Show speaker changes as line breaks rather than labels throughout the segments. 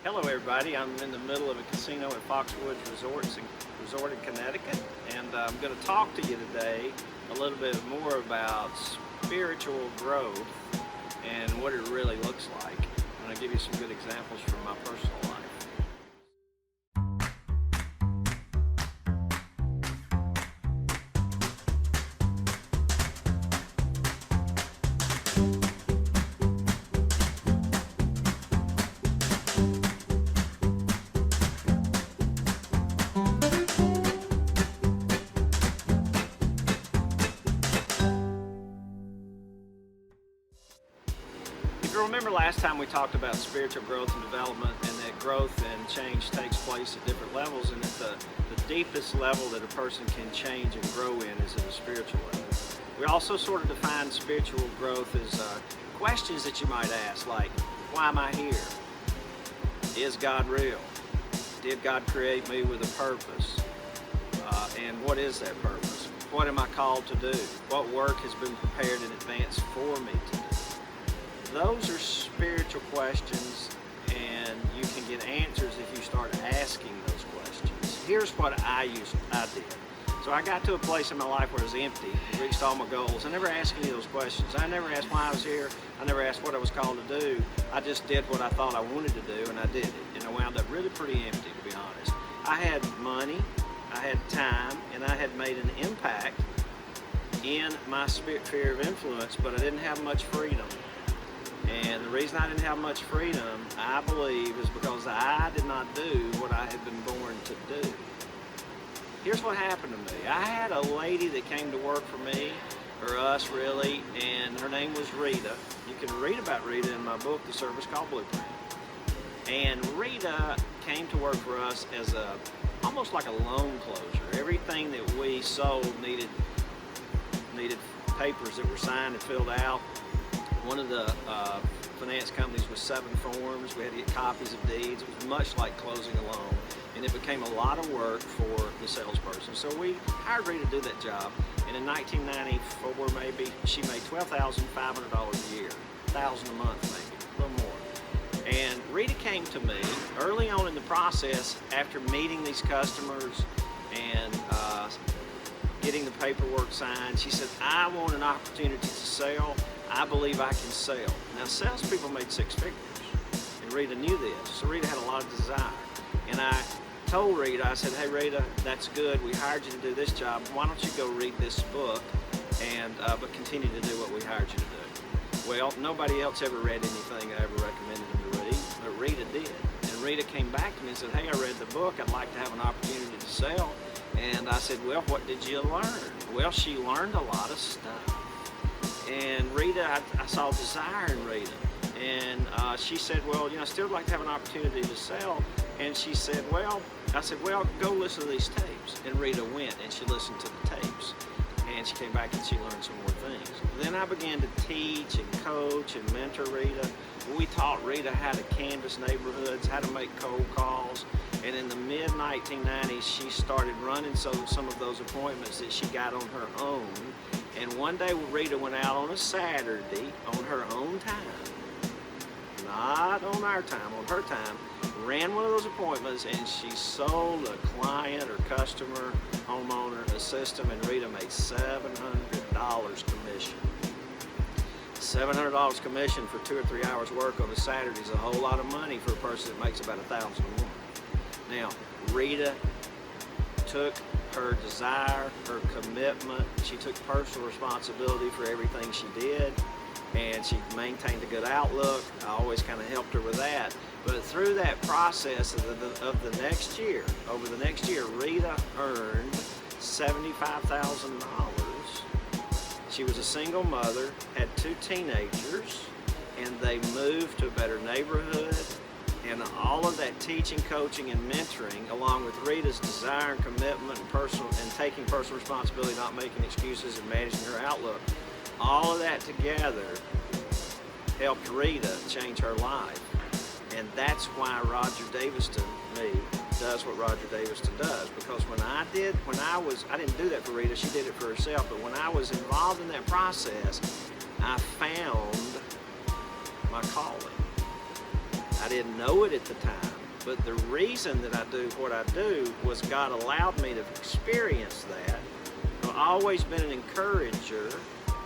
Hello everybody, I'm in the middle of a casino at Foxwoods Resort in Connecticut, and I'm going to talk to you today a little bit more about spiritual growth and what it really looks like. I'm going to give you some good examples from my personal life. If you remember last time we talked about spiritual growth and development, and that growth and change takes place at different levels, and that the deepest level that a person can change and grow in is at a spiritual level. We also sort of define spiritual growth as questions that you might ask, like, why am I here? Is God real? Did God create me with a purpose? And what is that purpose? What am I called to do? What work has been prepared in advance for me to do? Those are spiritual questions, and you can get answers if you start asking those questions. Here's what I did. So I got to a place in my life where it was empty, reached all my goals. I never asked any of those questions. I never asked why I was here. I never asked what I was called to do. I just did what I thought I wanted to do, and I did it. And I wound up really pretty empty, to be honest. I had money, I had time, and I had made an impact in my sphere of influence, but I didn't have much freedom. And the reason I didn't have much freedom, I believe, is because I did not do what I had been born to do. Here's what happened to me. I had a lady that came to work for me, or us really, and her name was Rita. You can read about Rita in my book, The Service Called Blueprint. And Rita came to work for us as almost like a loan closer. Everything that we sold needed papers that were signed and filled out. One of the finance companies was 7 forms. We had to get copies of deeds. It was much like closing a loan, and it became a lot of work for the salesperson. So we hired Rita to do that job, and in 1994 maybe, she made $12,500 a year, $1,000 a month maybe, a little more. And Rita came to me early on in the process after meeting these customers and getting the paperwork signed. She said, I want an opportunity to sell. I believe I can sell. Now, salespeople made 6 figures, and Rita knew this, so Rita had a lot of desire. And I told Rita, I said, hey Rita, that's good, we hired you to do this job, why don't you go read this book, and but continue to do what we hired you to do. Well, nobody else ever read anything I ever recommended them to read, but Rita did. And Rita came back to me and said, hey, I read the book, I'd like to have an opportunity to sell. And I said, well, what did you learn? Well, she learned a lot of stuff. And Rita, I saw desire in Rita. And she said, well, I still would like to have an opportunity to sell. And she said, well, I said, well, go listen to these tapes. And Rita went and she listened to the tapes. And she came back and she learned some more things. Then I began to teach and coach and mentor Rita. We taught Rita how to canvass neighborhoods, how to make cold calls. And in the mid-1990s, she started running some of those appointments that she got on her own. And one day Rita went out on a Saturday on her own time, not on our time, on her time, ran one of those appointments, and she sold a client or customer, homeowner, a system, and Rita made $700 commission. $700 commission for 2 or 3 hours work on a Saturday is a whole lot of money for a person that makes about $1,000 a month. Now, Rita took her desire, her commitment, she took personal responsibility for everything she did, and she maintained a good outlook. I always kind of helped her with that. But through that process of the next year, over the next year, Rita earned $75,000. She was a single mother, had 2 teenagers, and they moved to a better neighborhood. And all of that teaching, coaching, and mentoring, along with Rita's desire and commitment and taking personal responsibility, not making excuses, and managing her outlook, all of that together helped Rita change her life. And that's why Roger Daviston, me, does what Roger Daviston does. Because I didn't do that for Rita, she did it for herself, but when I was involved in that process, I found my calling. I didn't know it at the time, but the reason that I do what I do was God allowed me to experience that. I've always been an encourager.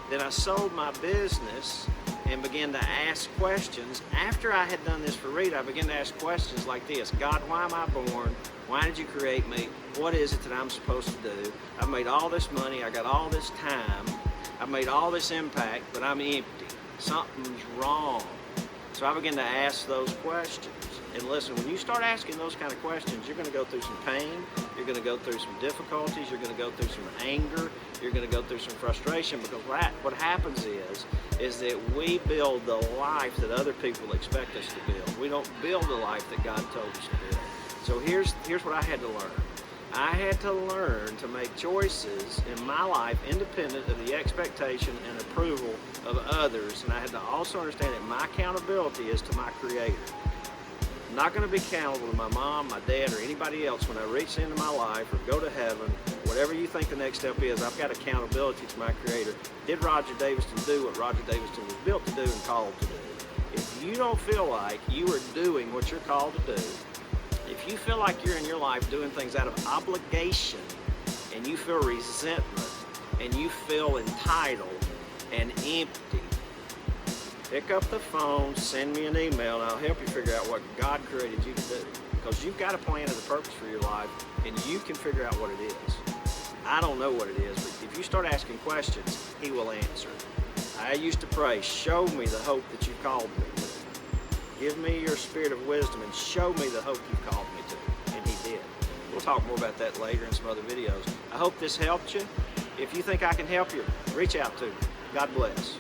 Then I sold my business and began to ask questions. After I had done this for Rita, I began to ask questions like this: God, why am I born? Why did you create me? What is it that I'm supposed to do? I've made all this money, I got all this time, I've made all this impact, but I'm empty. Something's wrong. So I began to ask those questions. And listen, when you start asking those kind of questions, you're going to go through some pain, you're going to go through some difficulties, you're going to go through some anger, you're going to go through some frustration, because what happens is that we build the life that other people expect us to build. We don't build the life that God told us to build. So here's what I had to learn. I had to learn to make choices in my life independent of the expectation and approval of others, and I had to also understand that my accountability is to my Creator. I'm not going to be accountable to my mom, my dad, or anybody else when I reach the end of my life or go to heaven. Whatever you think the next step is, I've got accountability to my Creator. Did Roger Daviston do what Roger Daviston was built to do and called to do? If you don't feel like you are doing what you're called to do, if you feel like you're in your life doing things out of obligation, and you feel resentment, and you feel entitled and empty, pick up the phone, send me an email, and I'll help you figure out what God created you to do. Because you've got a plan and a purpose for your life, and you can figure out what it is. I don't know what it is, but if you start asking questions, He will answer. I used to pray, show me the hope that you called me to. Give me your spirit of wisdom and show me the hope you've called me to. And He did. We'll talk more about that later in some other videos. I hope this helped you. If you think I can help you, reach out to me. God bless.